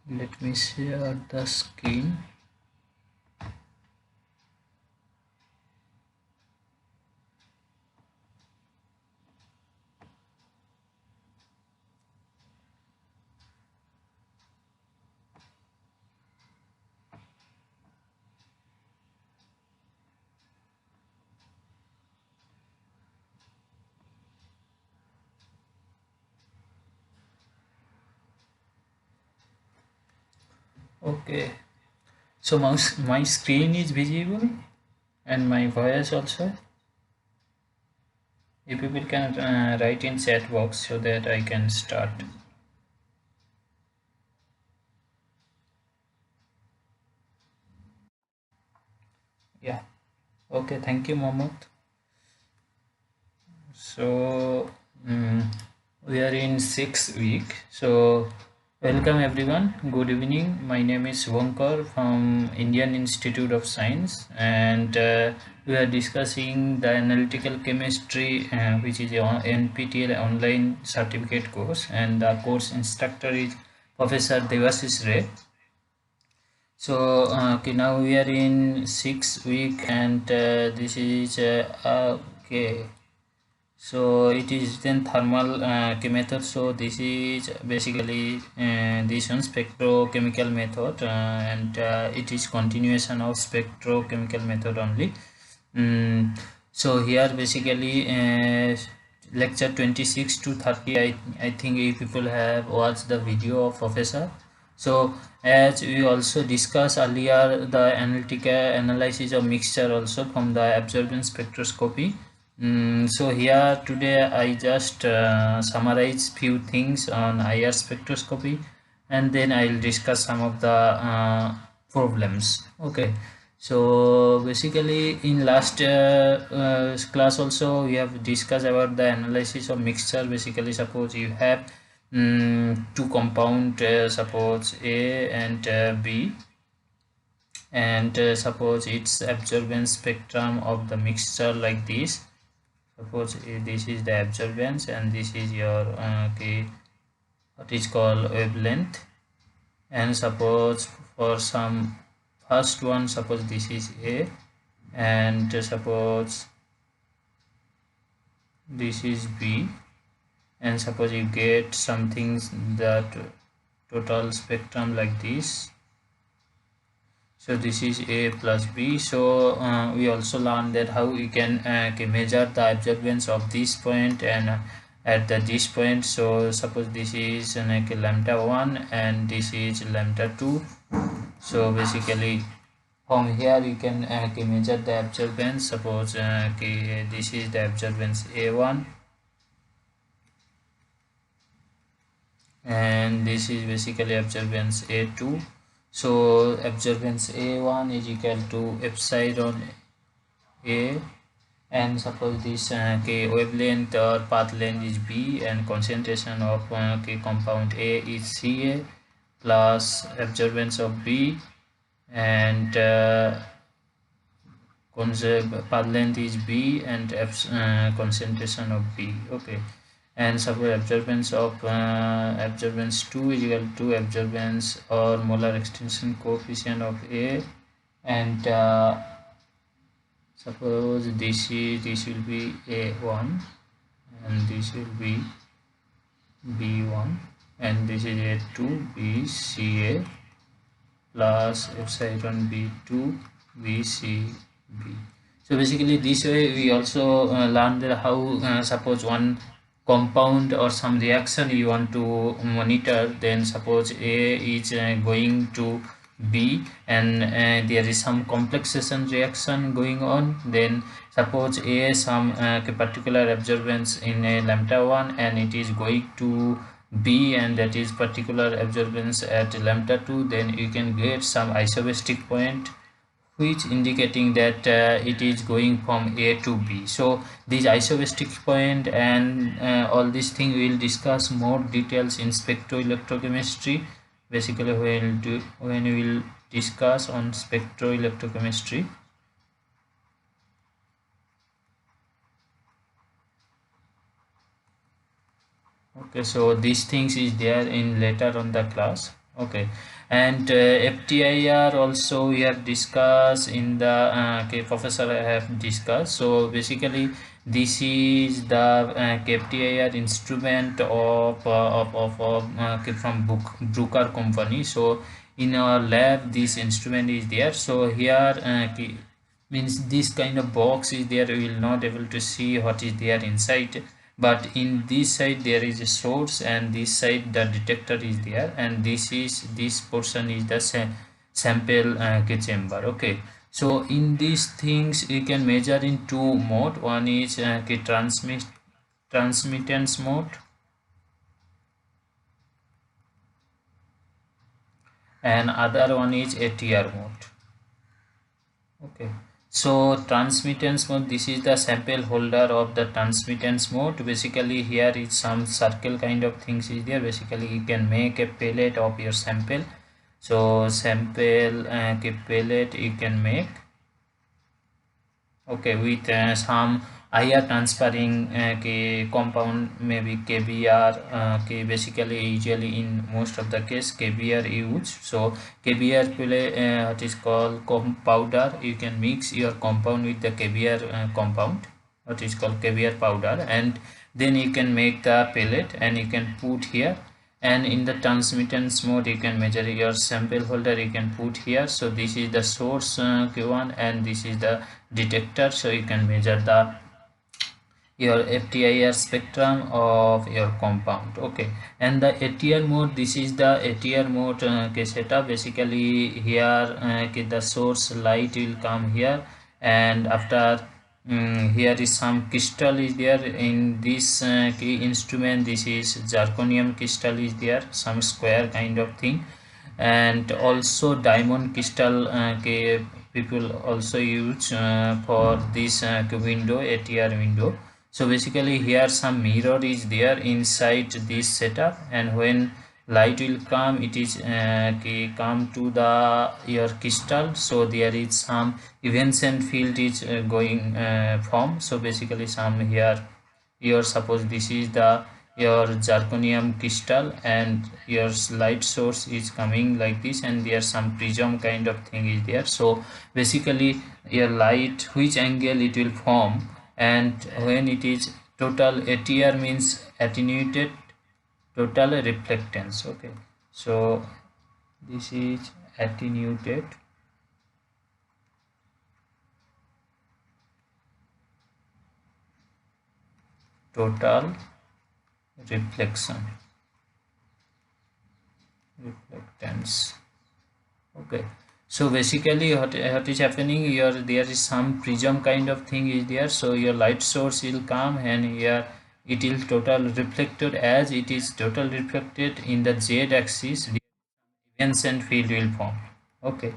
Let me share the screen. Okay, so my screen is visible and my voice also. If people can write in chat box so that I can start. Yeah. Okay. Thank you, Mohammed. So we are in 6th week. So welcome everyone. Good evening. My name is Vankar from Indian Institute of Science, and we are discussing the analytical chemistry, which is a NPTEL online certificate course, and the course instructor is Professor Devashish Ray. So okay, now we are in 6th week, and this is okay. So it is then thermal method. So this is basically this one spectrochemical method, and it is continuation of spectrochemical method only. So here basically lecture 26 to 30. I think if people have watched the video of professor. So as we also discussed earlier, the analytical analysis of mixture also from the absorbance spectroscopy. So here today I just summarize few things on IR spectroscopy, and then I'll discuss some of the problems. Okay, so basically in last class also we have discussed about the analysis of mixture. Basically, suppose you have two compound, suppose A and B, and suppose its absorbance spectrum of the mixture like this. Suppose this is the absorbance and this is your okay, what is called wavelength. And suppose for some first one, suppose this is A, and suppose this is B, and suppose you get something that total spectrum like this. So this is A plus B. So we also learned that how we can measure the absorbance of this point and at this point. So suppose this is like lambda 1 and this is lambda 2. So basically from here you can measure the absorbance. Suppose this is the absorbance A1 and this is basically absorbance A2. So absorbance A1 is equal to epsilon A, and suppose this wavelength or path length is B, and concentration of compound A is Ca plus absorbance of B, and path length is B, and concentration of B. Okay, and suppose absorbance of absorbance 2 is equal to absorbance or molar extension coefficient of A, and suppose this will be A1 and this will be B1, and this is A2 BCA plus epsilon B2 BCB. So basically this way we also learned that how suppose one compound or some reaction you want to monitor, then suppose A is going to B, and there is some complexation reaction going on. Then suppose A some particular absorbance in a lambda 1 and it is going to B, and that is particular absorbance at lambda 2, then you can get some isobastic point which indicating that it is going from A to B. So these isobastic point and all these things we will discuss more details in spectroelectrochemistry. Basically when we will discuss on spectroelectrochemistry. Okay, so these things is there in later on the class. Okay, and FTIR also we have discussed in the professor have discussed. So basically, this is the FTIR instrument from Bruker company. So in our lab, this instrument is there. So here means this kind of box is there. We will not able to see what is there inside, but in this side there is a source, and this side the detector is there, and this portion is the sample chamber. Okay, so in these things you can measure in two mode. One is transmittance mode, and other one is ATR mode. Okay, so transmittance mode, this is the sample holder of the transmittance mode. Basically here is some circle kind of things is there. Basically you can make a palette of your sample. So sample palette you can make, okay, with some IR transferring compound, maybe KBR. Basically usually in most of the case KBR used. So KBR play what is called powder. You can mix your compound with the KBR compound, what is called KBR powder, and then you can make the pellet and you can put here. And in the transmittance mode you can measure your sample holder, you can put here. So this is the source Q1 and this is the detector. So you can measure the your FTIR spectrum of your compound. Okay, and the ATR mode, this is the ATR mode setup. Basically here the source light will come here, and after here is some crystal is there in this key instrument. This is zirconium crystal is there, some square kind of thing, and also diamond crystal people also use for this window, ATR window. So basically here some mirror is there inside this setup, and when light will come, it is come to the your crystal. So there is some evanescent field is going from. So basically some here suppose this is the your zirconium crystal, and your light source is coming like this, and there some prism kind of thing is there. So basically your light, which angle it will form, and when it is total ATR means attenuated total reflectance. Okay, so this is attenuated total reflectance. Okay, so basically what is happening here, there is some prism kind of thing is there. So your light source will come, and here it will total reflected. As it is total reflected in the Z axis, the evanescent field will form. Okay,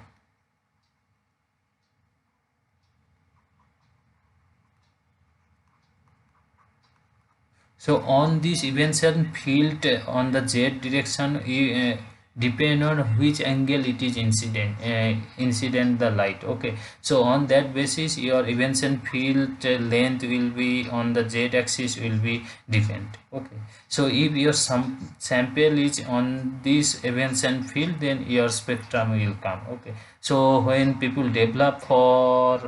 so on this evanescent field on the Z direction, depend on which angle it is incident the light. Okay, so on that basis your evanescent field length will be on the Z axis will be different. Okay, so if your sample is on this evanescent field, then your spectrum will come. Okay, so when people develop for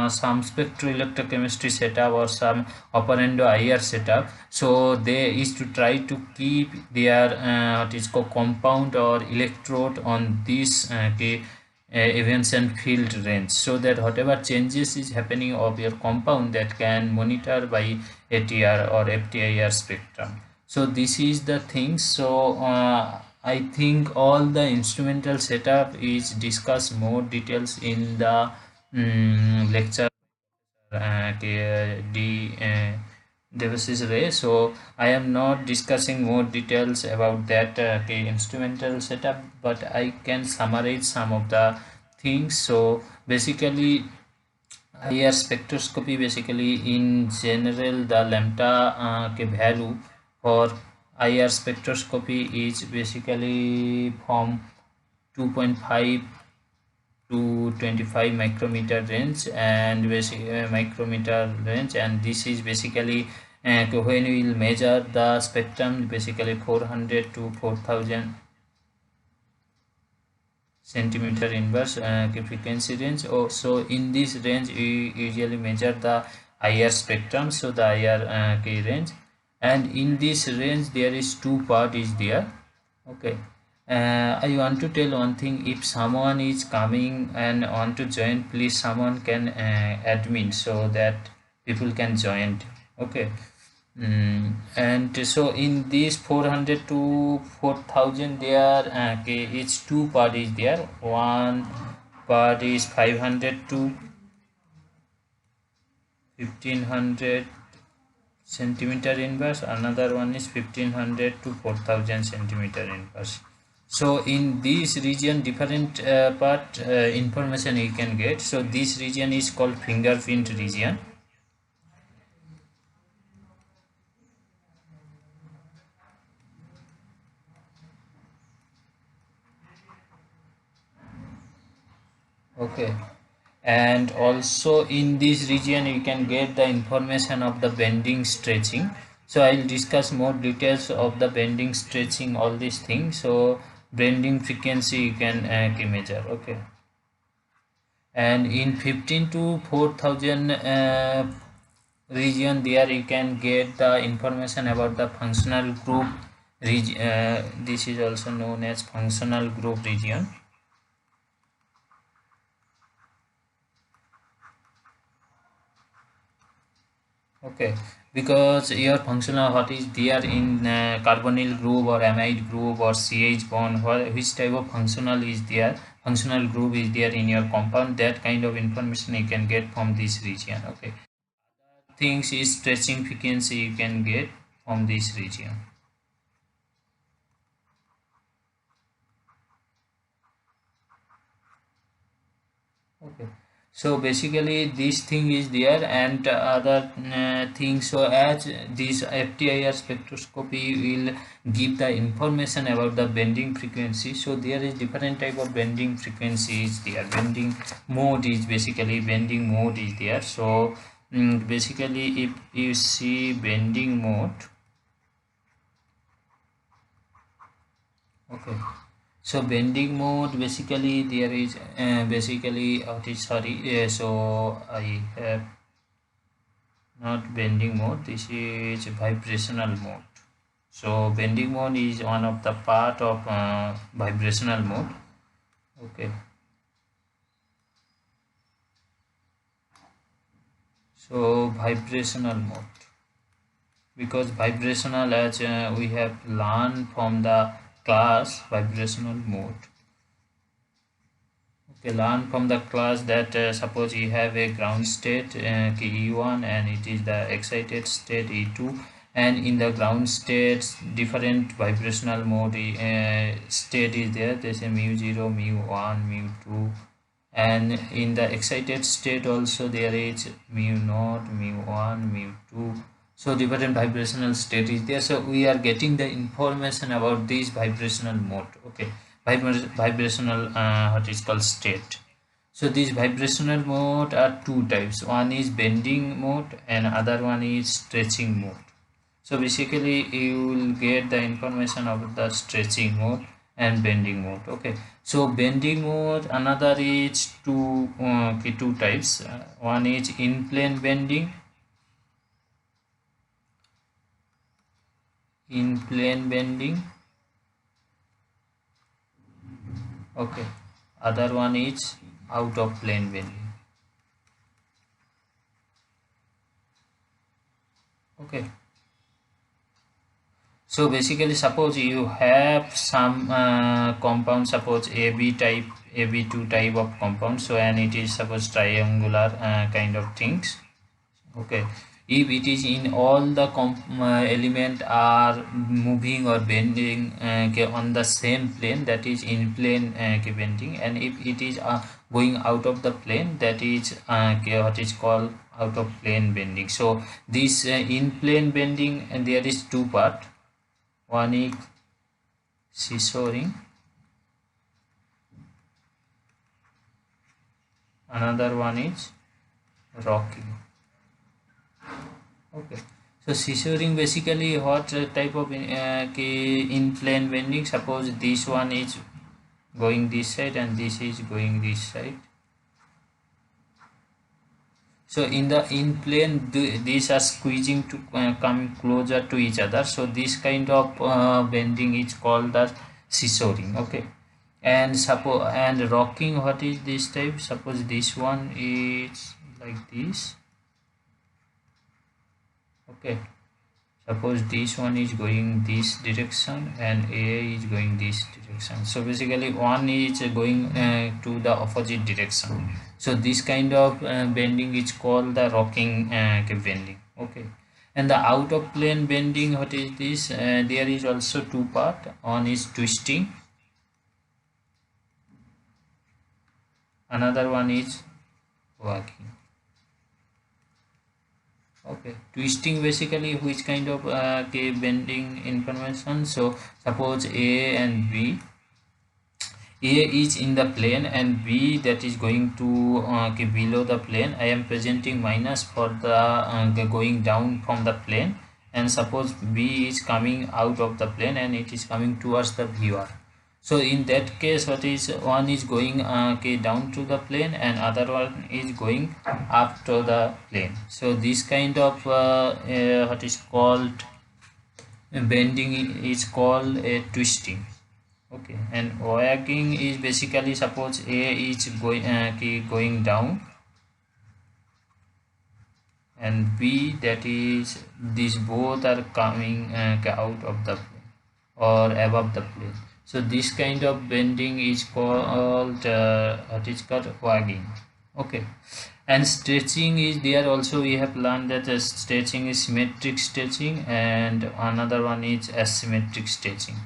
some spectroelectrochemistry setup or some operando IR setup, so they is to try to keep their what is called compound or electrode on this evanescent field range, so that whatever changes is happening of your compound, that can monitor by ATR or FTIR spectrum. So this is the thing. So I think all the instrumental setup is discussed more details in the lecture Devices Ray. So I am not discussing more details about that instrumental setup, but I can summarize some of the things. So basically IR spectroscopy, basically in general the lambda value for IR spectroscopy is basically from 2.5 to 25 micrometer range, and micrometer range, and this is basically when we will measure the spectrum, basically 400 to 4000 centimeter inverse frequency range. So in this range we usually measure the IR spectrum, so the IR range, and in this range there is two part is there. Okay, I want to tell one thing. If someone is coming and want to join, please someone can admin so that people can join. Okay. And so in this 400 to 4000 there okay, it's two part is there. One part is 500 to 1500 centimeter inverse, another one is 1500 to 4000 centimeter inverse. So in this region different part information you can get. So this region is called fingerprint region. Okay, and also in this region you can get the information of the bending stretching. So I'll discuss more details of the bending stretching, all these things. So bending frequency you can measure. Okay, and in 15 to 4000 region there you can get the information about the functional group region. This is also known as functional group region. Okay, because your functional what is there in carbonyl group or amide group or CH bond, which type of functional is there, functional group is there in your compound, that kind of information you can get from this region. Okay, things is stretching frequency you can get from this region. Okay, so basically this thing is there, and other things. So as this FTIR spectroscopy will give the information about the bending frequency. So there is different type of bending frequencies there. Bending mode is basically bending mode is there. So basically if you see bending mode, okay, so bending mode basically there is basically sorry, so I have not bending mode, this is vibrational mode. So bending mode is one of the part of vibrational mode. Okay, so vibrational mode, because vibrational as we have learned from the class vibrational mode. Okay, learn from the class that suppose you have a ground state E1 and it is the excited state E2, and in the ground states different vibrational mode state is there. There's a mu0, mu1, mu2, and in the excited state also there is mu0, mu1, mu2. So different vibrational state is there. So we are getting the information about this vibrational mode. Okay, vibrational what is called state. So these vibrational mode are two types. One is bending mode and other one is stretching mode. So basically you will get the information about the stretching mode and bending mode. Okay, so bending mode, another is two types. One is in plane bending, in plane bending. Okay, other one is out of plane bending. Okay, so basically suppose you have some compound, suppose AB type, AB2 type of compound, so and it is suppose triangular kind of things. Okay, if it is in all the element are moving or bending on the same plane, that is in plane bending, and if it is going out of the plane, that is what is called out of plane bending. So this in plane bending, and there is two part. One is scissoring, another one is rocking. Okay, so scissoring basically what type of in plane bending. Suppose this one is going this side and this is going this side. So in plane these are squeezing to come closer to each other, so this kind of bending is called as scissoring. Okay, and suppose and rocking, what is this type? Suppose this one is like this. Okay, suppose this one is going this direction and A is going this direction, so basically one is going to the opposite direction. So this kind of bending is called the rocking bending. Okay, and the out of plane bending, what is this? There is also two part. One is twisting, another one is walking. Okay, twisting basically which kind of bending information. So suppose A and B, A is in the plane and B that is going to below the plane. I am presenting minus for the going down from the plane, and suppose B is coming out of the plane and it is coming towards the viewer. So in that case, what is one is going down to the plane and other one is going up to the plane. So this kind of what is called bending is called a twisting. Okay, and wagging is basically suppose A is going down and B, that is these both are coming out of the plane or above the plane. So this kind of bending is called what is called wagging. Okay, and stretching is there also. We have learned that stretching is symmetric stretching and another one is asymmetric stretching.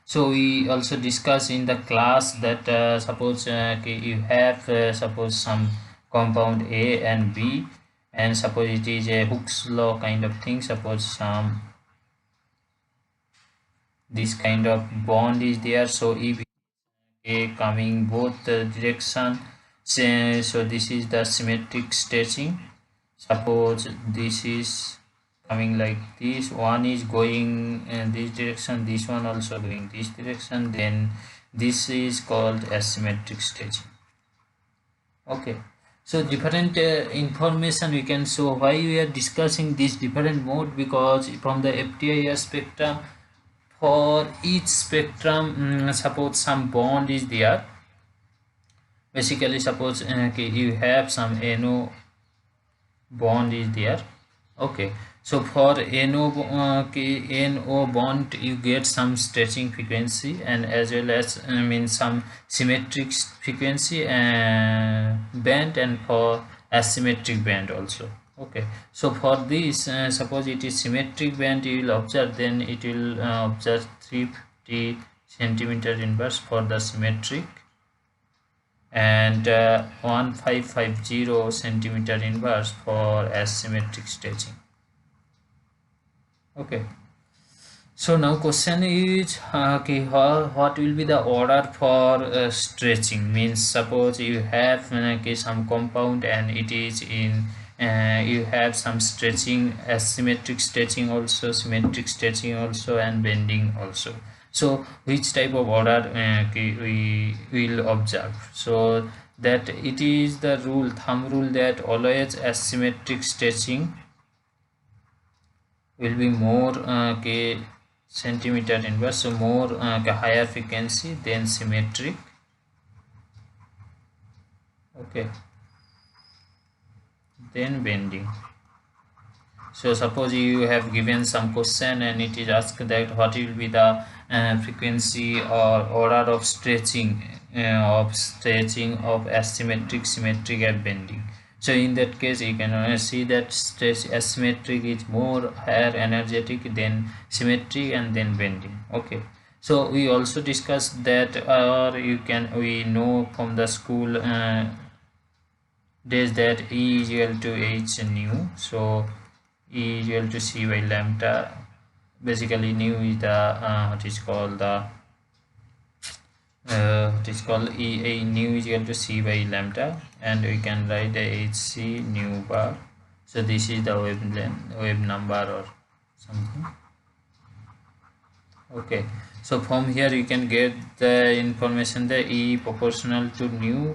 So we also discuss in the class that suppose you have suppose some compound A and B, and suppose it is a Hooke's law kind of thing. Suppose some this kind of bond is there. So if A coming both direction, say, so this is the symmetric stretching. Suppose this is coming like this, one is going in this direction, this one also going this direction, then this is called asymmetric stretching. Okay, so different information we can show. Why we are discussing this different mode? Because from the FTIR spectrum, for each spectrum suppose some bond is there. Basically suppose you have some NO bond is there. Okay, so for NO bond you get some stretching frequency and as well as some symmetric frequency band, and for asymmetric band also. Okay, so for this suppose it is symmetric band, you will observe, then it will observe 350 centimeter inverse for the symmetric and 1550 centimeter inverse for asymmetric stretching. Okay, so now question is okay, what will be the order for stretching? Means suppose you have some compound and it is in you have some stretching, asymmetric stretching also, symmetric stretching also, and bending also. So which type of order we will observe? So that it is the rule, thumb rule, that always asymmetric stretching will be more centimeter inverse, so more higher frequency than symmetric. Okay, then bending. So suppose you have given some question and it is asked that what will be the frequency or order of stretching of asymmetric, symmetric, and bending. So in that case you can see that stretch asymmetric is more higher energetic than symmetric and then bending. Okay, so we also discussed that we know from the school days that E is equal to H nu. So E is equal to C by lambda. Basically nu is the what is called the nu is equal to C by lambda, and we can write the HC nu bar. So this is the wave number or something. Okay, so from here you can get the information, the E proportional to nu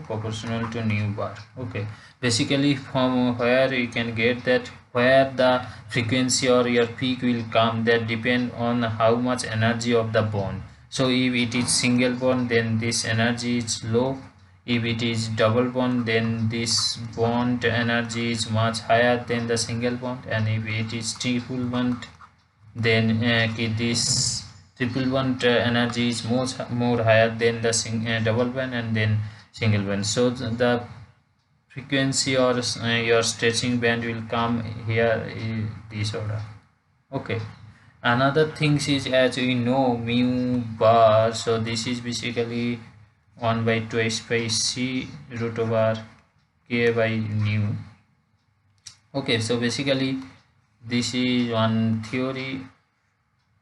bar. Okay, basically from where you can get that where the frequency or your peak will come, that depend on how much energy of the bond. So if it is single bond, then this energy is low. If it is double bond, then this bond energy is much higher than the single bond, and if it is triple bond, then this triple bond energy is more higher than the double bond and then single bond. So the frequency or your stretching band will come here in this order. Okay, another thing is, as we know, mu bar, so this is basically 1 by twice by c root over k by nu. Okay, so basically this is one theory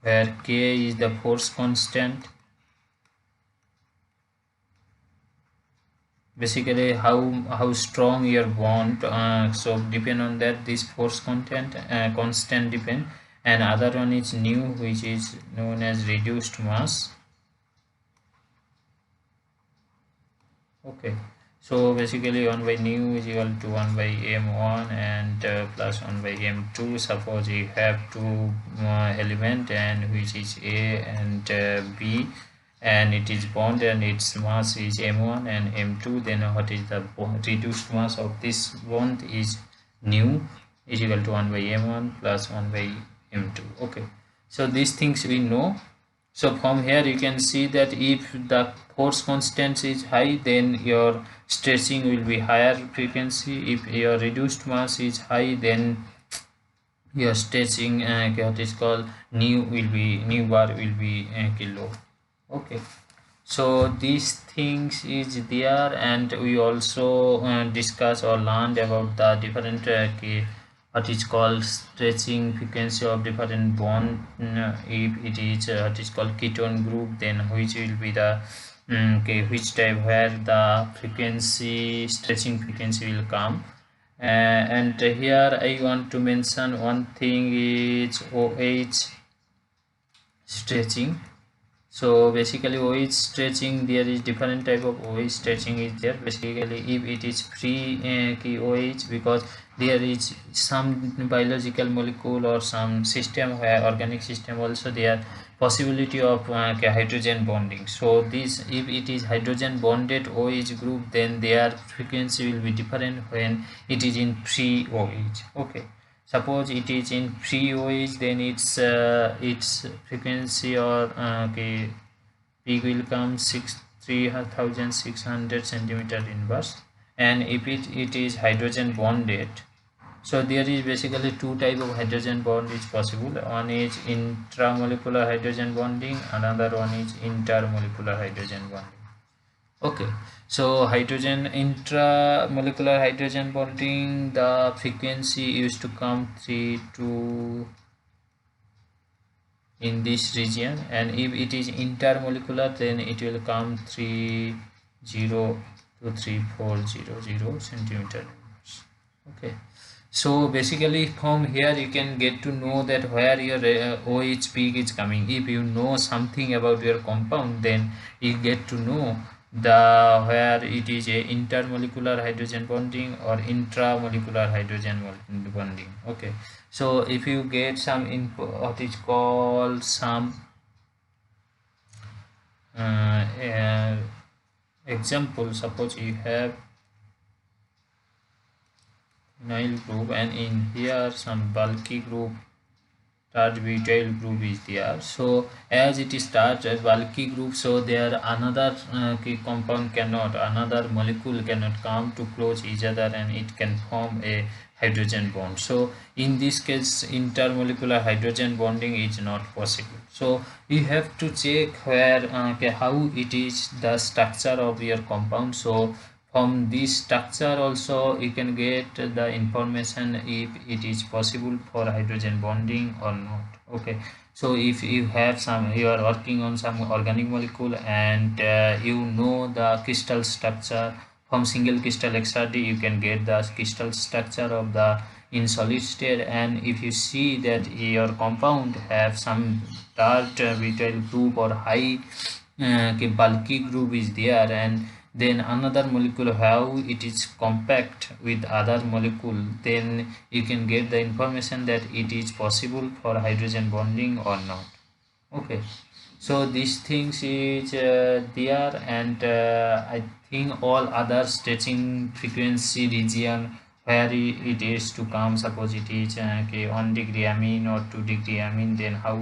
where k is the force constant. Basically how strong your bond, so depend on that this force constant depend, and other one is nu, which is known as reduced mass. Okay, so basically 1 by nu is equal to 1 by m1 and plus 1 by m2. Suppose you have two element, and which is a and b, and it is bond and its mass is m1 and m2, then what is the reduced mass of this bond is nu is equal to 1 by m1 plus 1 by m2. Okay, so these things we know. So from here you can see that if the force constant is high, then your stretching will be higher frequency. If your reduced mass is high, then your stretching what is called nu bar will be kilo. Okay, so these things is there, and we also discuss or learned about the different what is called stretching frequency of different bond. If it is what is called ketone group, then which will be the which type, where the frequency stretching frequency will come. And here I want to mention one thing is OH stretching. So basically OH stretching, there is different type of OH stretching is there. Basically if it is free OH, because there is some biological molecule or some system where organic system also there possibility of hydrogen bonding. So this, if it is hydrogen bonded OH group, then their frequency will be different when it is in free OH. Okay, suppose it is in free OH, then its frequency or peak will come 3600 centimeter inverse. And if it is hydrogen bonded, so there is basically two type of hydrogen bond is possible. One is intramolecular hydrogen bonding, another one is intermolecular hydrogen bonding. Okay, so hydrogen intramolecular hydrogen bonding, the frequency used to come 3 to in this region, and if it is intermolecular, then it will come 30 to 3400 centimeter. Okay, so basically from here you can get to know that where your OH peak is coming. If you know something about your compound, then you get to know the where it is a intermolecular hydrogen bonding or intramolecular hydrogen bonding. Okay, so if you get some info, what is called some example, suppose you have vinyl group, and in here some bulky group starch butyl group is there. So as it is starch a bulky group, so there another compound cannot, another molecule cannot come to close each other, and it can form a hydrogen bond. So in this case intermolecular hydrogen bonding is not possible. So you have to check where how it is the structure of your compound. So from this structure also you can get the information if it is possible for hydrogen bonding or not. Okay, so if you have some, you are working on some organic molecule, and you know the crystal structure from single crystal XRD you can get the crystal structure of the in solid state. And if you see that your compound have some dark vital group or high bulky group is there, and then another molecule how it is compact with other molecule, then you can get the information that it is possible for hydrogen bonding or not. Okay, so these things is there, and I think all other stretching frequency region where it is to come, suppose it is 1 degree amine or 2 degree amine, then how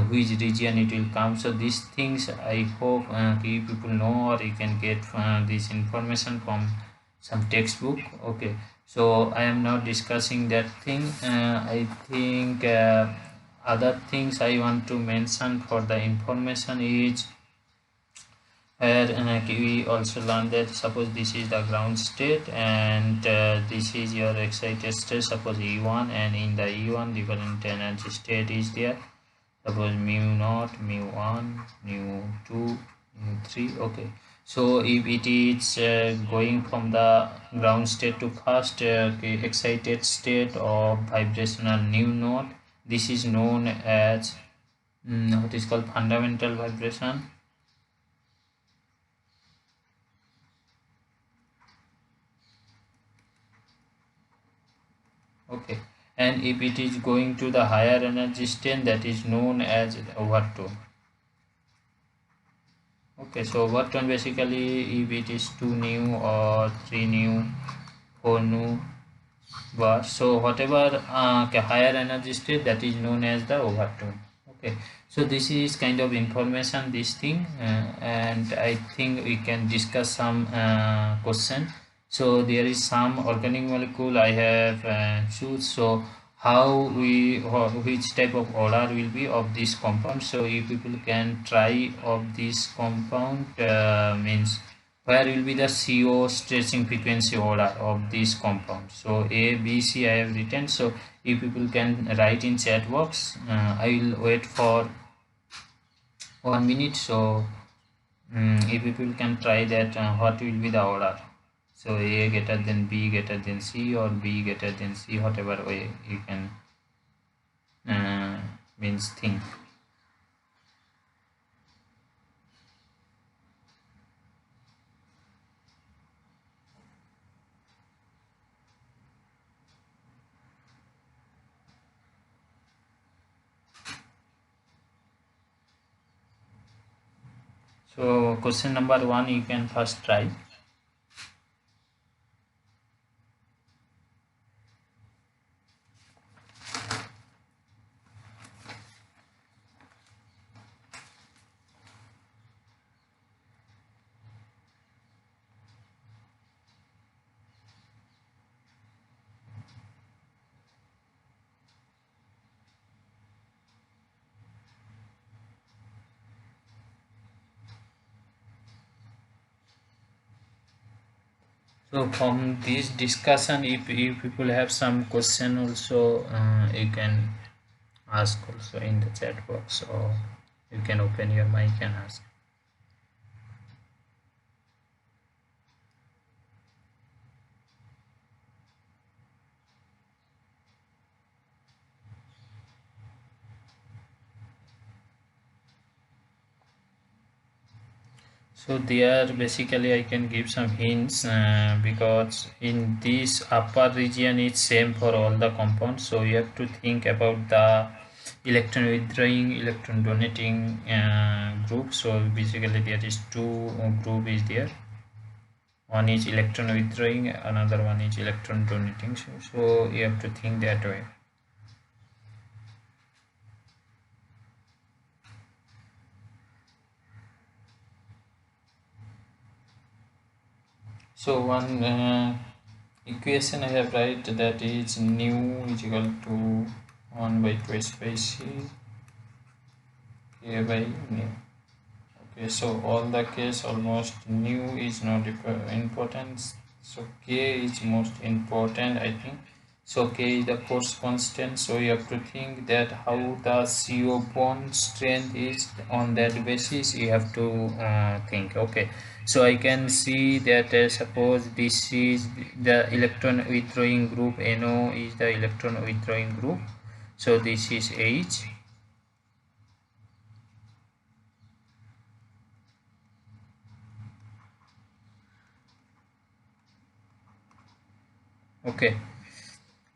which region it will come. So these things I hope you people know, or you can get this information from some textbook. Okay, so I am not discussing that thing. I think other things I want to mention for the information is where we also learned that suppose this is the ground state, and this is your excited state, suppose E1, and in the E1 different energy state is there, suppose mu0, mu1, mu2, mu3. Okay, so if it is going from the ground state to first excited state of vibrational nu0, this is known as what is called fundamental vibration. Okay, and if it is going to the higher energy state, that is known as overtone. Okay, so overtone basically if it is 2 nu or 3 nu, 4 nu bar, so whatever higher energy state, that is known as the overtone. Okay, so this is kind of information, this thing, and I think we can discuss some question. So there is some organic molecule I have choose. So how which type of order will be of this compound. So you people can try of this compound, means where will be the CO stretching frequency order of this compound. So A, B, C I have written. So if people can write in chat box, I will wait for 1 minute. So if people can try that, what will be the order. So A greater than B greater than C, or B greater than C, whatever way you can means think. So question number 1 you can first try. So from this discussion, if people have some question also, you can ask also in the chat box, or you can open your mic and ask. So there basically I can give some hints, because in this upper region it's same for all the compounds. So you have to think about the electron withdrawing, electron donating group. So basically there is two group is there. One is electron withdrawing, another one is electron donating. So you have to think that way. So one equation I have write, that is nu is equal to 1 by 2 by c k by nu. Okay, so all the case almost nu is not important, so k is most important, I think. So k is the force constant, so you have to think that how the CO bond strength is. On that basis you have to think. Okay, So I can see that suppose this is the electron withdrawing group, NO is the electron withdrawing group, so this is H. Okay,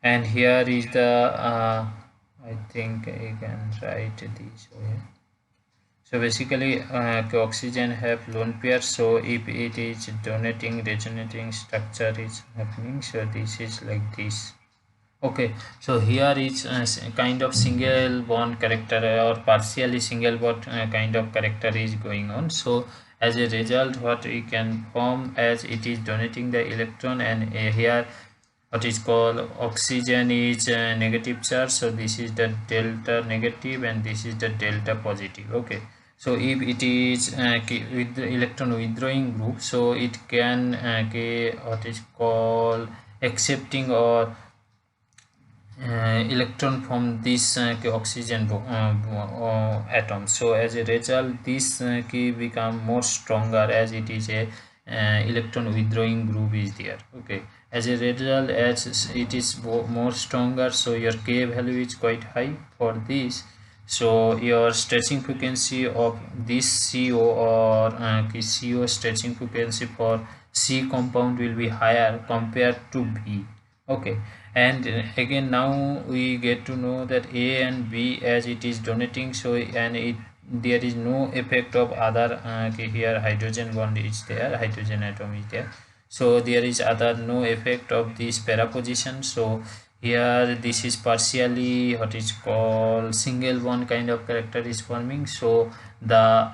and here is the I think I can write this way. So basically oxygen have lone pair, so if it is donating resonating structure is happening, so this is like this. Okay, so here is kind of single bond character or partially single bond kind of character is going on. So as a result, what we can form as it is donating the electron, and here what is called oxygen is negative charge, so this is the delta negative and this is the delta positive. Okay, so if it is with the electron withdrawing group, so it can what is called accepting or electron from this oxygen atom. So as a result, this key become more stronger as it is a electron withdrawing group is there. Okay, as a result, as it is more stronger, so your K value is quite high for this. So your stretching frequency of this CO or CO stretching frequency for C compound will be higher compared to B. Okay, and again now we get to know that A and B as it is donating, so and it there is no effect of other okay, here hydrogen bond is there, hydrogen atom is there, so there is other no effect of this para position. So here this is partially what is called single bond kind of character is forming, so the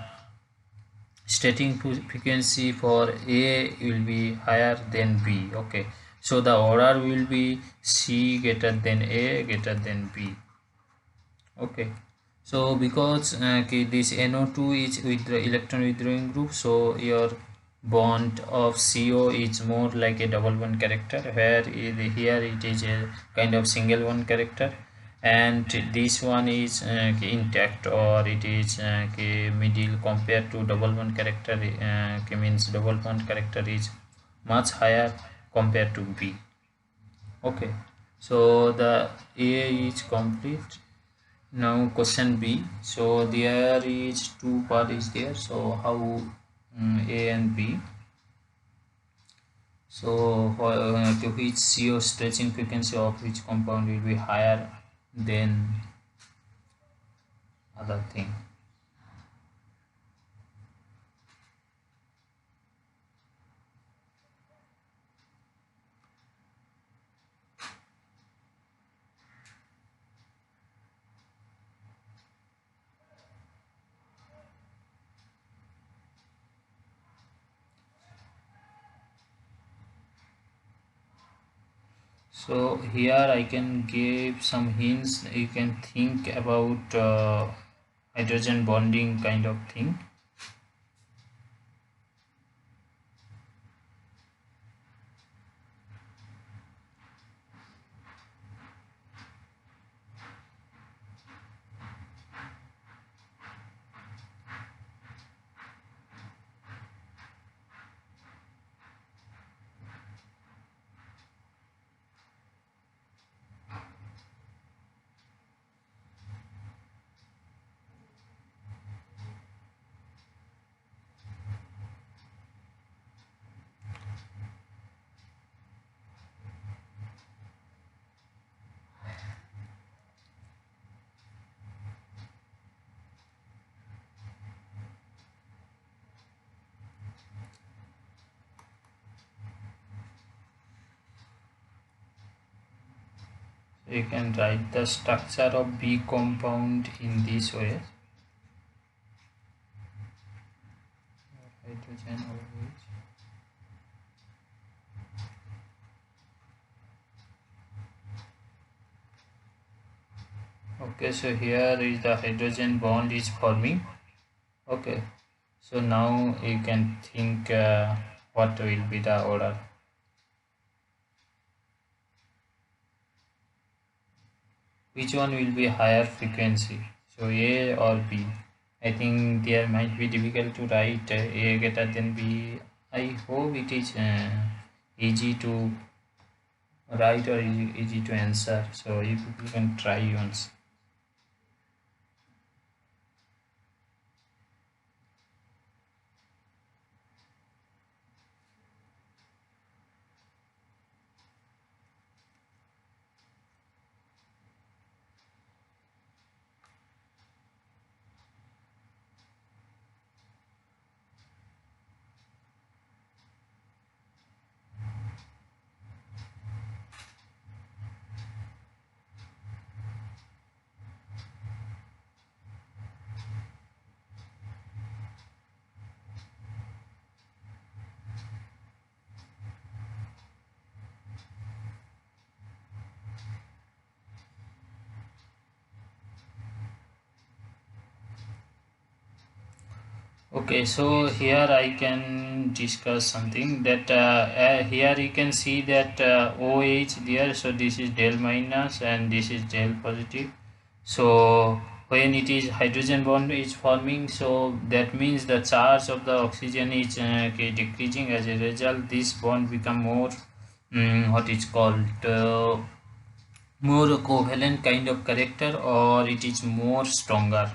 stating frequency for A will be higher than B. Okay, so the order will be C greater than A greater than B. Okay, so because this NO2 is with the electron withdrawing group, so your bond of CO is more like a double bond character, where here it is a kind of single bond character, and this one is intact, or it is middle compared to double bond character. Means double bond character is much higher compared to B. Okay, so the A is complete. Now question B. So there is two part is there. So how A and B. So to which CO stretching frequency of which compound will be higher than other thing. So here I can give some hints. You can think about hydrogen bonding kind of thing. You can write the structure of B compound in this way. Hydrogen always. Okay, so here is the hydrogen bond is forming. Okay, so now you can think what will be the order. Which one will be higher frequency, so A or B? I think there might be difficult to write A greater than B. I hope it is easy to write or easy to answer. So if you can try once. Okay, so here I can discuss something that here you can see that OH there, so this is del minus and this is del positive. So when it is hydrogen bond is forming, so that means the charge of the oxygen is okay, decreasing. As a result, this bond become more what is called more covalent kind of character, or it is more stronger,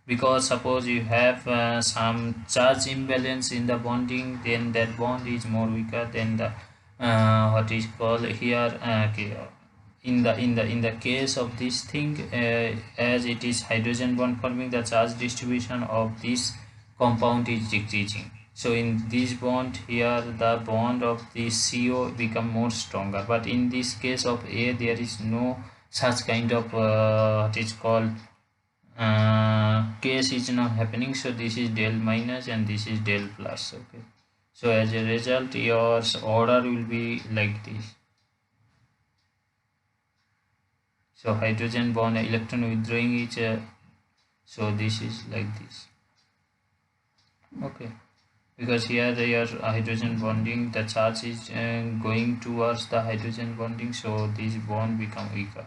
because suppose you have some charge imbalance in the bonding, then that bond is more weaker than the what is called here okay, in the case of this thing, as it is hydrogen bond forming, the charge distribution of this compound is decreasing. So in this bond here, the bond of this CO become more stronger, but in this case of A, there is no such kind of what is called case is not happening. So this is del minus and this is del plus. Okay, so as a result, your order will be like this. So hydrogen bond electron withdrawing is so this is like this. Okay, because here they are hydrogen bonding, the charge is going towards the hydrogen bonding, so this bond become weaker.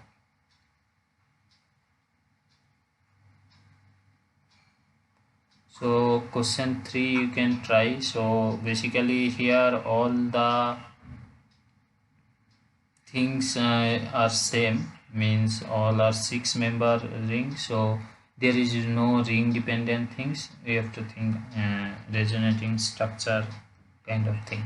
So question 3 you can try. So basically here all the things are same, means all are 6-member ring, so there is no ring dependent things. We have to think resonating structure kind of thing.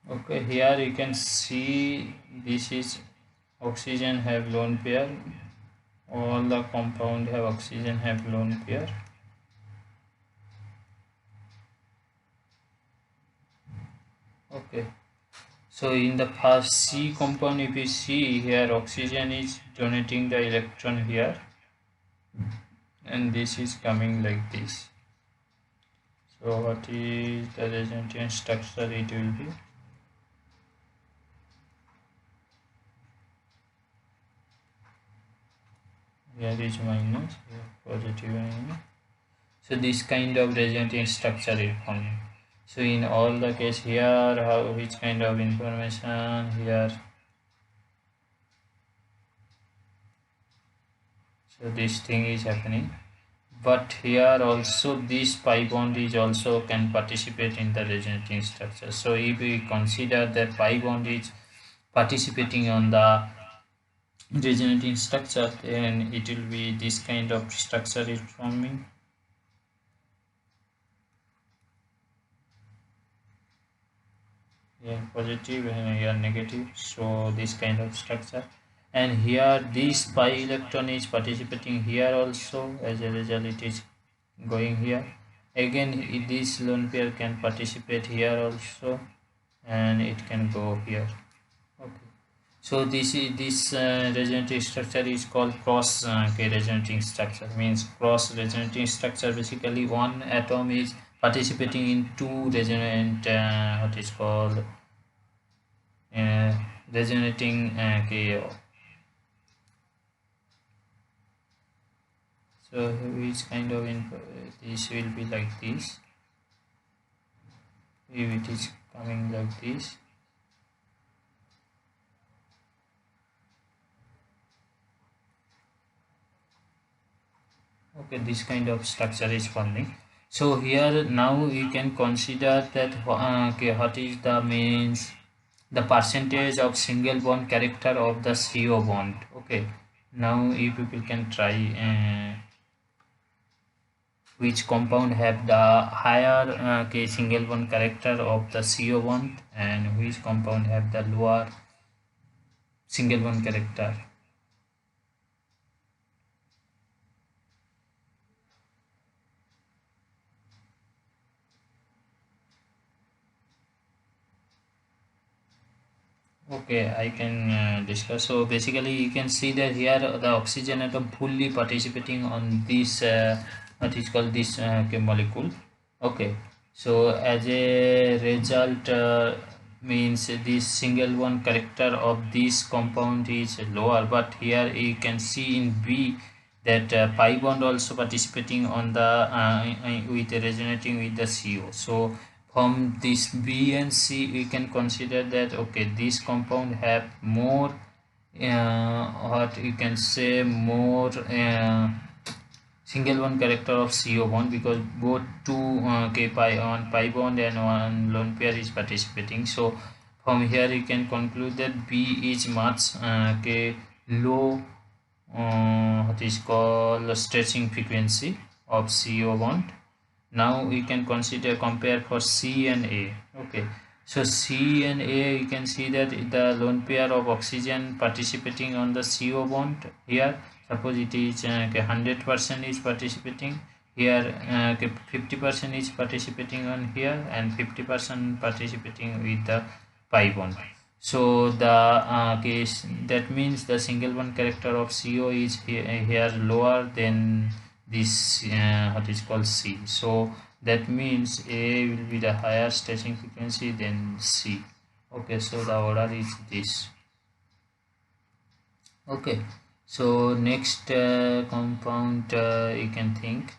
Okay, here you can see this is oxygen have lone pair, all the compound have oxygen have lone pair. Okay, so in the first C compound, if you see here, oxygen is donating the electron here, and this is coming like this. So what is the resultant structure? It will be here is minus, here positive minus. So this kind of resultant structure is forming. So in all the case here, how which kind of information here? So this thing is happening, but here also this pi bond is also can participate in the resonating structure. So if we consider that pi bond is participating on the resonating structure, then it will be this kind of structure is forming. Yeah, positive and here negative, so this kind of structure. And here this pi electron is participating here also, as a result it is going here. Again this lone pair can participate here also, and it can go here. Okay, so this resonating structure is called cross resonating structure. Means cross resonating structure, basically one atom is participating in two resonant what is called uh, resonating so which kind of info, this will be like this. If it is coming like this, okay, this kind of structure is forming. So here now we can consider that okay, what is the means the percentage of single bond character of the CO bond. Okay, now if people can try which compound have the higher single bond character of the CO bond, and which compound have the lower single bond character. Okay, I can discuss. So basically, you can see that here the oxygen atom fully participating on this what is called this molecule. Okay, so as a result, means this single one character of this compound is lower. But here you can see in B that pi bond also participating on the with resonating with the CO. So from this B and C we can consider that okay, this compound have more what you can say more single one character of CO bond, because both two K pi on pi bond and one lone pair is participating. So from here you can conclude that B is much low what is called stretching frequency of CO bond. Now we can consider compare for C and A. Okay, so C and A, you can see that the lone pair of oxygen participating on the CO bond here. Suppose it is 100% is participating here, 50% is participating on here, and 50% participating with the pi bond. So the case that means the single bond character of CO is here lower than this what is called C. So that means A will be the higher stretching frequency than C. Okay, so the order is this. Okay, so next compound you can think.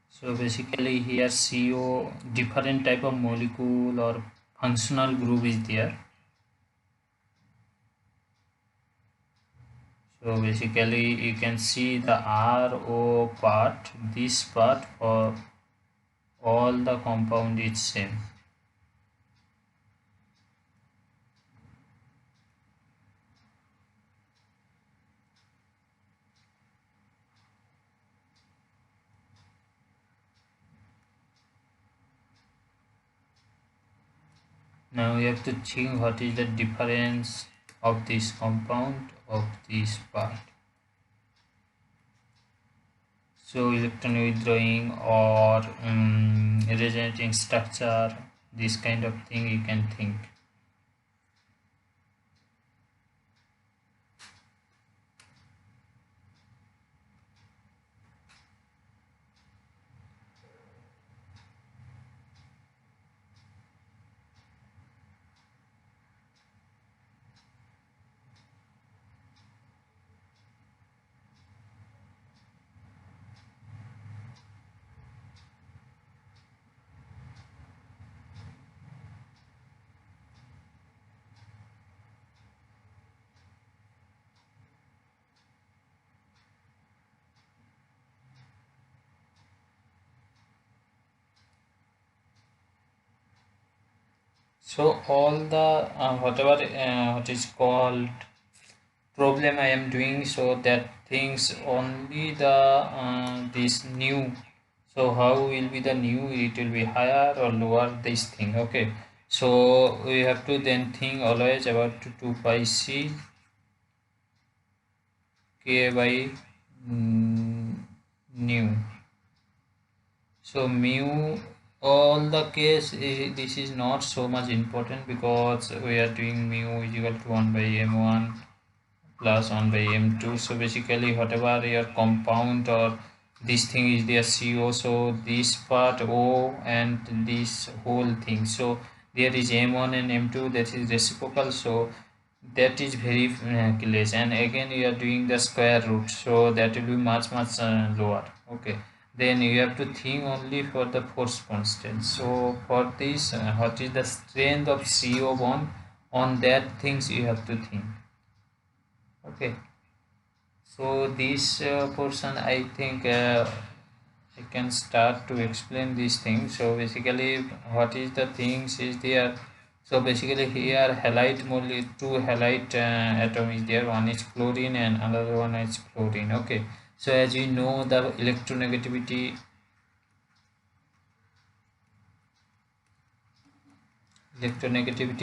So basically here CO different type of molecule or functional group is there. So basically you can see the RO part, this part for all the compound is same. Now we have to think what is the difference of this compound of this part. So electron withdrawing or resonating structure, this kind of thing you can think. So all the whatever what is called problem I am doing, so that things only the this new. So how will be the new? It will be higher or lower, this thing. Okay, so we have to then think always about 2 pi c k by new. So mu, all the case this is not so much important, because we are doing mu is equal to 1 by m1 plus 1 by m2. So basically whatever your compound or this thing is their CO, so this part O and this whole thing, so there is m1 and m2, that is reciprocal, so that is very less. And again you are doing the square root, so that will be much lower. Okay, then you have to think only for the force constant. So for this what is the strength of CO bond, on that things you have to think. Okay, so this portion I think I can start to explain these things. So basically what is the things is there. So basically here halide molecule, two halide atom is there, one is chlorine and another one is chlorine. Okay, so as you know the electronegativity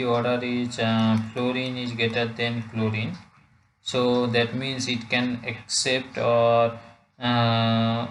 order is fluorine is greater than chlorine, so that means it can accept or uh,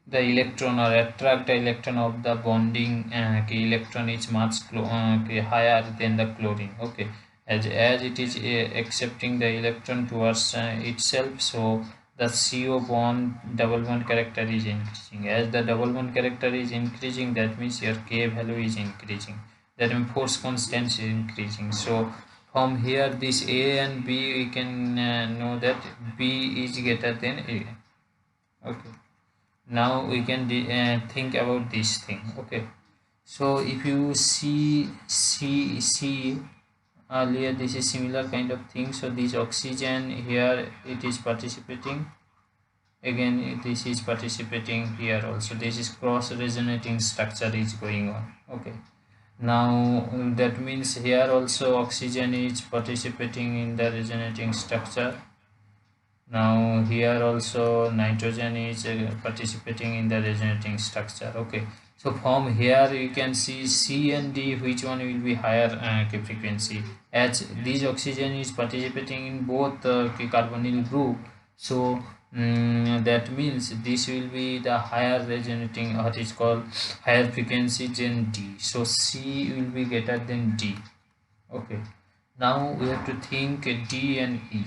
the electron or attract the electron of the bonding electron is much higher than the chlorine. Okay, as it is accepting the electron towards itself, so the CO bond double bond character is increasing. As the double bond character is increasing, that means your K value is increasing, that means force constant is increasing. So from here this A and B we can know that B is greater than A. Okay, now we can think about this thing. Okay, so if you see earlier, this is similar kind of thing. So this oxygen here, it is participating, again this is participating here also, this is cross resonating structure is going on. Okay, now that means here also oxygen is participating in the resonating structure. Now here also nitrogen is participating in the resonating structure. Okay, so from here you can see C and D, which one will be higher frequency, as this oxygen is participating in both carbonyl group. So that means this will be the higher resonating, what is called higher frequency than D, so C will be greater than D. Okay, now we have to think D and E.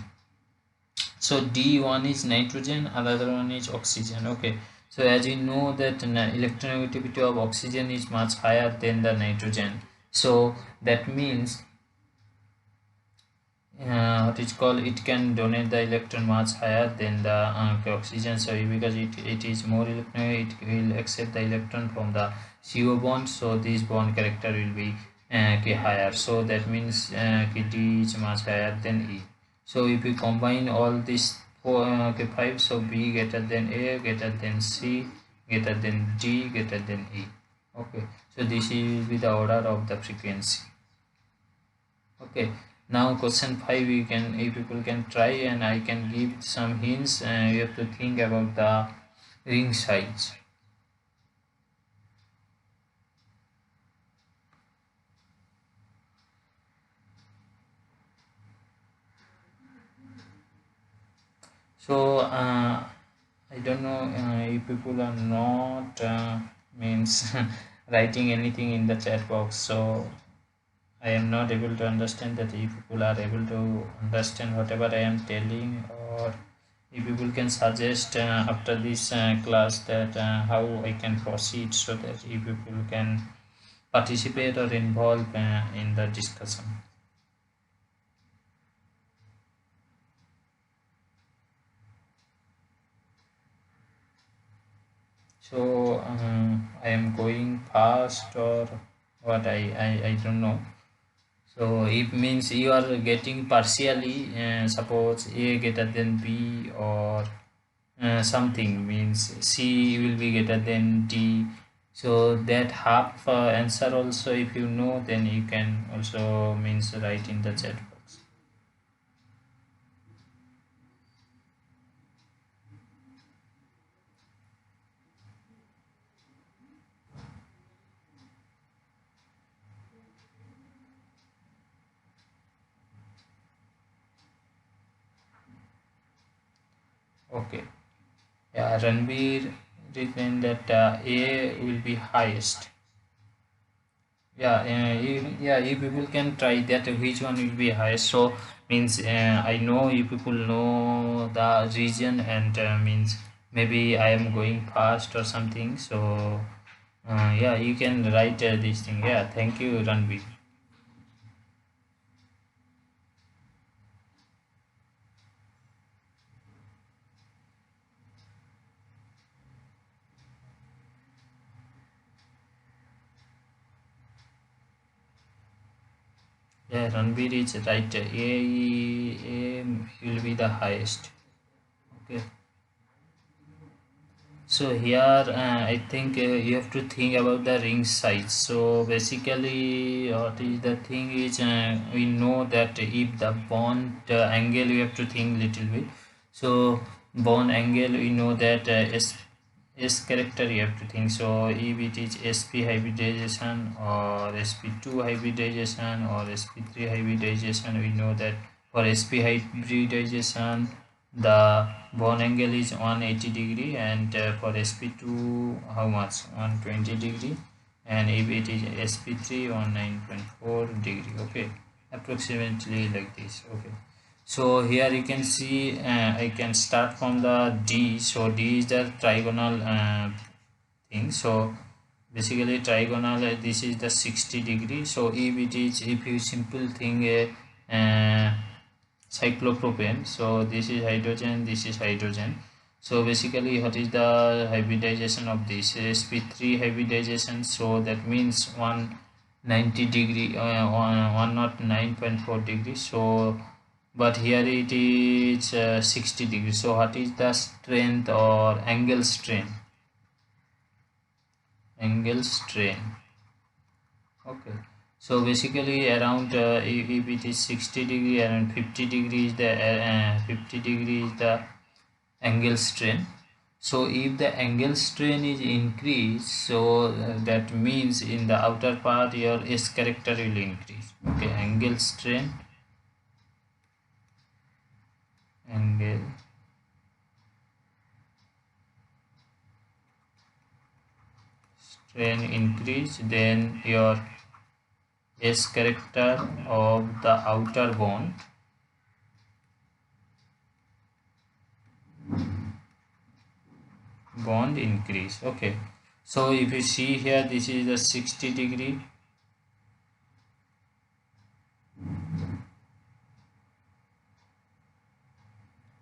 So D, one is nitrogen, another one is oxygen. Okay, so as you know that electronegativity of oxygen is much higher than the nitrogen, so that means what is called, it can donate the electron much higher than the oxygen. So because it is more electron, it will accept the electron from the CO bond, so this bond character will be higher, so that means D is much higher than E. So if we combine all these four, 5, so B greater than A, greater than C, greater than D, greater than E. Okay, so this will be the order of the frequency. Okay, now question 5 you can, if people can try, and I can give some hints. You have to think about the ring size. So I don't know if people are not means writing anything in the chat box, so I am not able to understand that if people are able to understand whatever I am telling, or if people can suggest after this class that how I can proceed, so that if people can participate or involve in the discussion. So I am going fast or what, I don't know. So it means you are getting partially, suppose A greater than B, or something means C will be greater than D, So that half answer also, if you know, then you can also means write in the chat box. Okay. Yeah, Ranveer written that A will be highest. Yeah, you people can try that which one will be highest. So means I know you people know the region, and means maybe I am going fast or something. So yeah, you can write this thing. Yeah, thank you, Ranveer. Yeah, Ranveer is right. A will be the highest. Okay. So here, I think you have to think about the ring size. So basically, what is the thing is we know that if the bond angle, you have to think little bit. So bond angle, we know that S character you have to think. So if it is sp hybridization or sp2 hybridization or sp3 hybridization, we know that for sp hybridization the bond angle is 180 degree, and for sp2 how much, 120 degree, and if it is sp3 19.4 degree. Okay, approximately like this. Okay, so here you can see I can start from the D. So D is the trigonal thing. So basically trigonal, this is the 60 degree. So if it is, if you simple thing cyclopropane, so this is hydrogen, this is hydrogen. So basically what is the hybridization of this, sp3 hybridization. So that means 190 degree, 109.4 degrees. So but here it is 60 degrees. So what is the strength or angle strain? Angle strain. Okay, so basically around if it is 60 degree, around 50 degrees the 50 degrees the angle strain. So if the angle strain is increased, so that means in the outer part your S character will increase. Okay, angle strain, angle strain increase, then your S character of the outer bond increase. Okay, so if you see here, this is the 60 degree.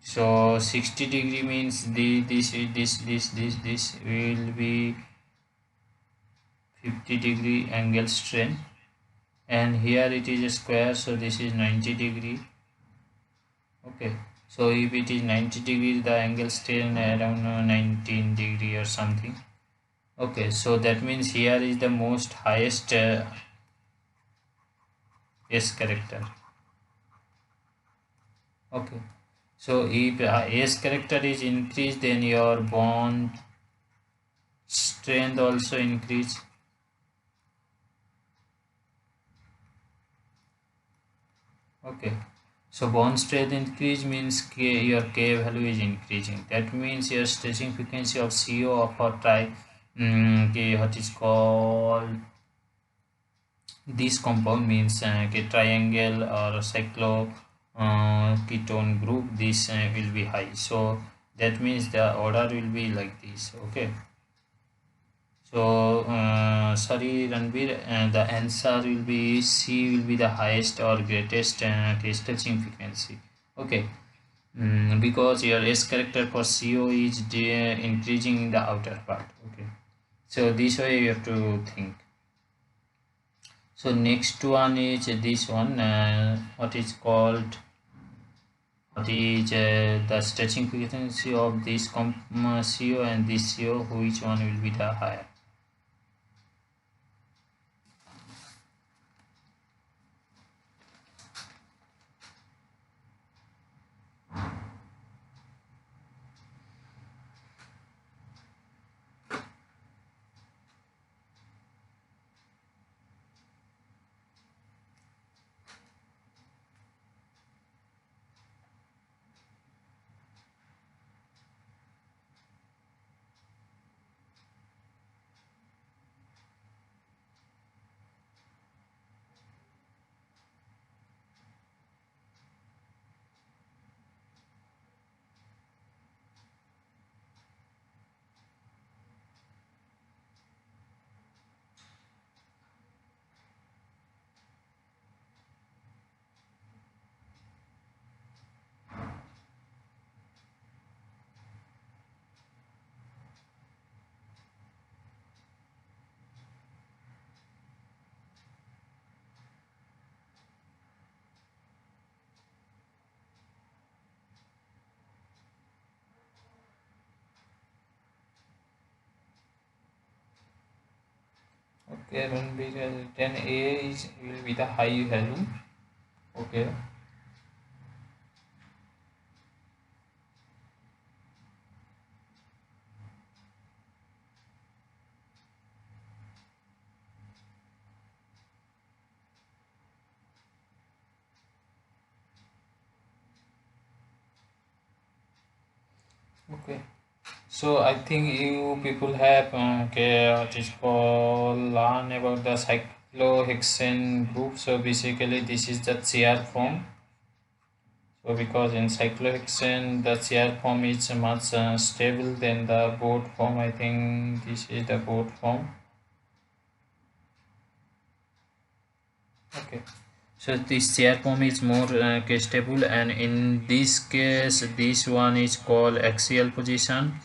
So 60 degree means this will be 50 degree angle strain, and here it is a square, so this is 90 degree. Okay, so if it is 90 degree, the angle strain around 19 degree or something. Okay, so that means here is the most highest S character. Okay, so if S character is increased, then your bond strength also increase. Okay, so bond strength increase means your K value is increasing. That means your stretching frequency of CO of a what is called this compound means triangle or cyclo ketone group, this will be high. So that means the order will be like this. Okay, so sorry Ranveer, the answer will be C will be the highest or greatest stretching frequency. Okay, because your S character for CO is increasing in the outer part. Okay, so this way you have to think. So next one is this one, what is called, what is the stretching frequency of this CO and this CO, which one will be the higher? there will be then A is will be the high value. Okay. Okay. So I think you people have okay, what is called learn about the cyclohexane group. So basically, this is the chair form. So because in cyclohexane, the chair form is much stable than the board form. I think this is the board form. Okay. So this chair form is more stable, and in this case, this one is called axial position,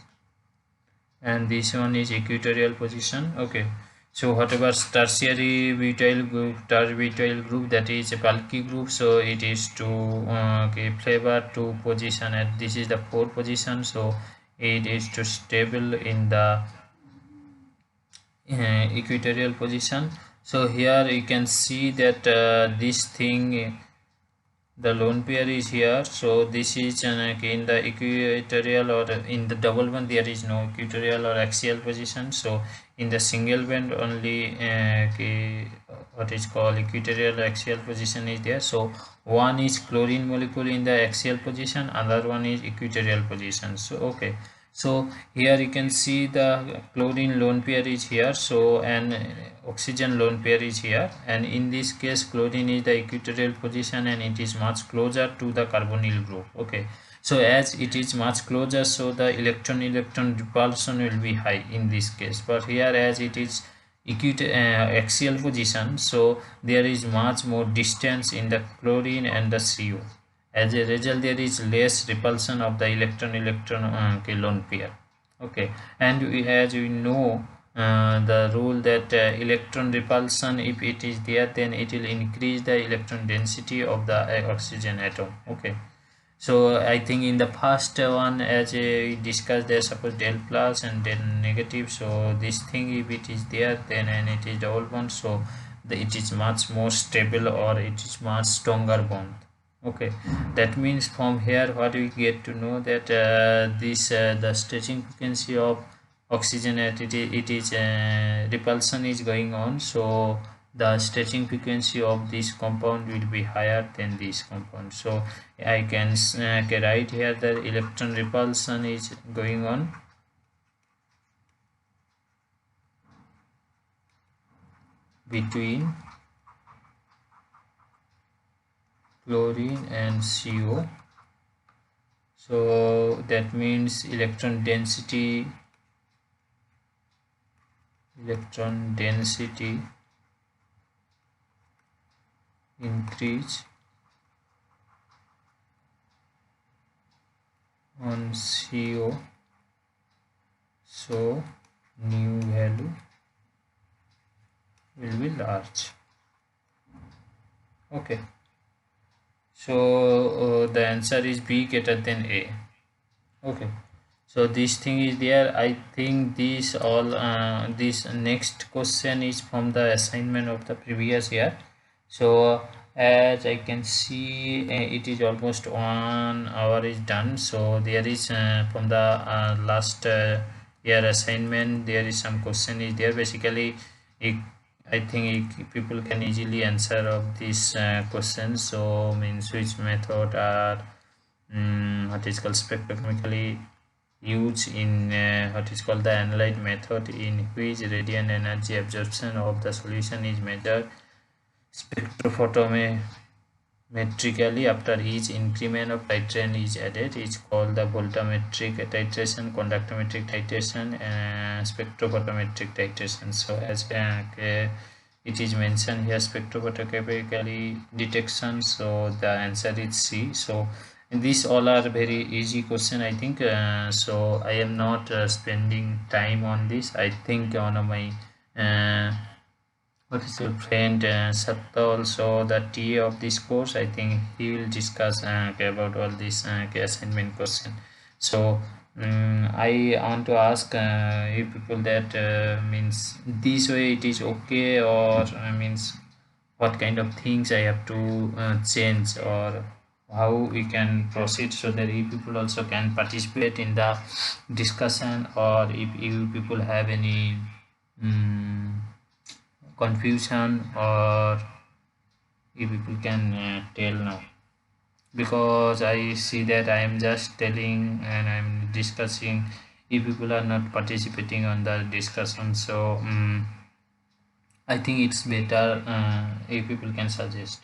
and this one is equatorial position. Okay. So whatever tertiary butyl group, that is a bulky group, so it is to favor to position, and this is the fourth position, so it is to stable in the equatorial position. So here you can see that this thing, the lone pair is here, so this is in the equatorial, or in the double band there is no equatorial or axial position. So in the single band only what is called equatorial axial position is there. So one is chlorine molecule in the axial position, another one is equatorial position. So okay, so here you can see the chlorine lone pair is here, so and oxygen lone pair is here, and in this case chlorine is the equatorial position and it is much closer to the carbonyl group. Okay, so as it is much closer, so the electron repulsion will be high in this case, but here as it is axial position, so there is much more distance in the chlorine and the CO. As a result, there is less repulsion of the electron lone pair. Okay, and as we know the rule that electron repulsion, if it is there, then it will increase the electron density of the oxygen atom. Okay, so I think in the first one, as we discussed, there suppose del plus and del negative. So this thing, if it is there, then and it is double bond, so it is much more stable, or it is much stronger bond. Okay, that means from here what we get to know that this the stretching frequency of oxygen at it is repulsion is going on, so the stretching frequency of this compound will be higher than this compound. So I can write here that electron repulsion is going on between chlorine and CO. So that means electron density increase on CO, so new value will be large. Okay, so the answer is B greater than A. Okay, so this thing is there. I think this all this next question is from the assignment of the previous year. So as I can see, it is almost 1 hour is done. So there is from the last year assignment, there is some question is there. Basically I think people can easily answer of this question. So means which method are what is called spectrochemically used in what is called the analyte method, in which radiant energy absorption of the solution is measured spectrophotometrically after each increment of titrant is added. Is called the voltammetric titration, conductometric titration, and spectrophotometric titration. So as it is mentioned here, spectrophotochemically detection, so the answer is C. So these all are very easy question, I think. So I am not spending time on this. I think one of my what is your friend Satta, also the TA of this course, I think he will discuss about all these assignment question. So I want to ask you people that means this way it is okay, or means what kind of things I have to change, or how we can proceed so that you people also can participate in the discussion, or if you people have any um, confusion, or you people can tell now, because I see that I am just telling and I'm discussing. If people are not participating on the discussion, so I think it's better if people can suggest.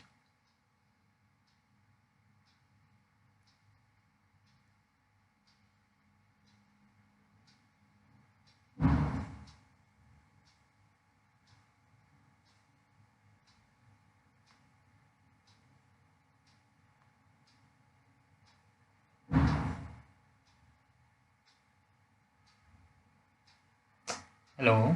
Hello.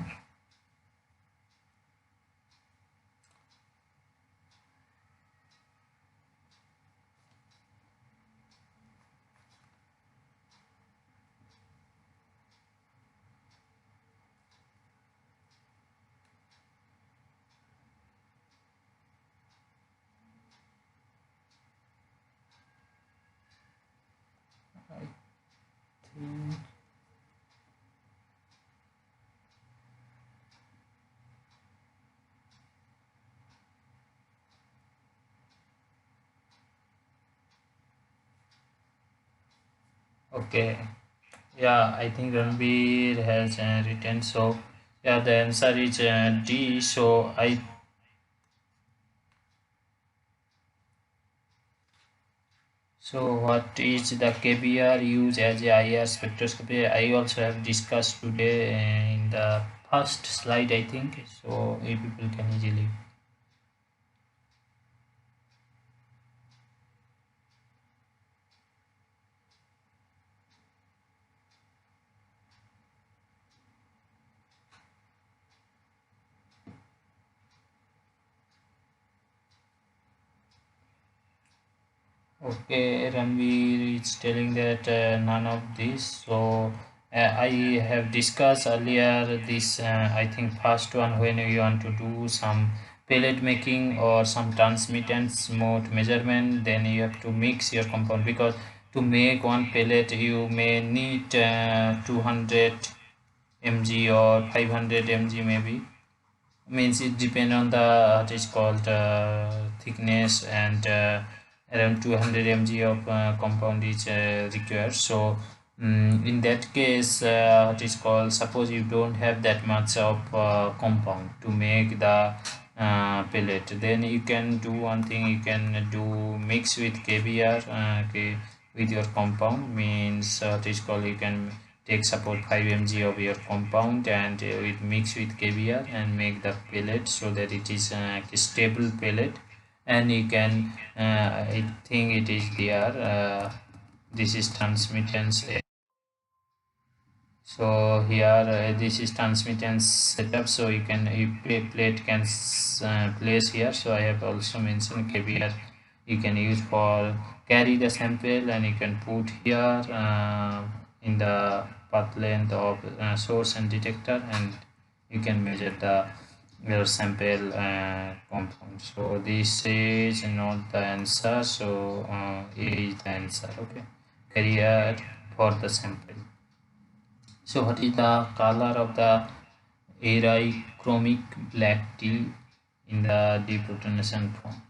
Okay. Yeah, I think Ranbir has written. So yeah, the answer is D. So I. So what is the KBR used as a IR spectroscopy? I also have discussed today in the first slide, I think. So if people can easily. Okay, Ranveer is telling that none of this. So I have discussed earlier this. I think first one, when you want to do some pellet making or some transmittance mode measurement, then you have to mix your compound, because to make one pellet you may need 200 mg or 500 mg maybe. Means it depend on the what is called thickness, and around 200 mg of compound is required. So in that case, what is called, suppose you don't have that much of compound to make the pellet, then you can do one thing. You can do mix with KBR, okay, with your compound. Means what is called, you can take support 5 mg of your compound, and it mix with KBR and make the pellet so that it is a stable pellet. And you can I think it is there, this is transmittance. So here this is transmittance setup, so you can, if a plate can place here. So I have also mentioned KBR you can use for carry the sample, and you can put here in the path length of source and detector, and you can measure the your sample compound. So this is not the answer, so A is the answer. Okay, carrier for the sample. So what is the color of the achromic black tea in the deprotonation form?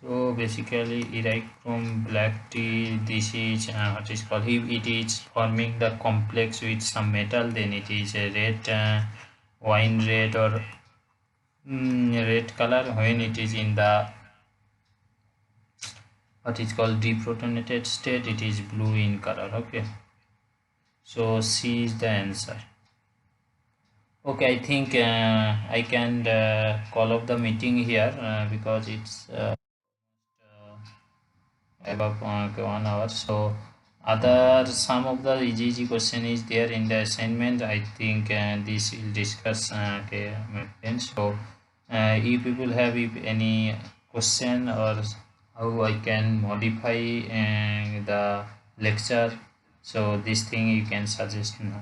So basically, Erichrome black tea, this is what is called, if it is forming the complex with some metal, then it is a red, wine red, or red color. When it is in the what is called deprotonated state, it is blue in color. Okay, so C is the answer. Okay, I think I can call off the meeting here because it's above 1 hour. So other some of the easy question is there in the assignment. I think this will discuss. Okay, my friends. So if people have if any question or how I can modify the lecture, so this thing you can suggest now.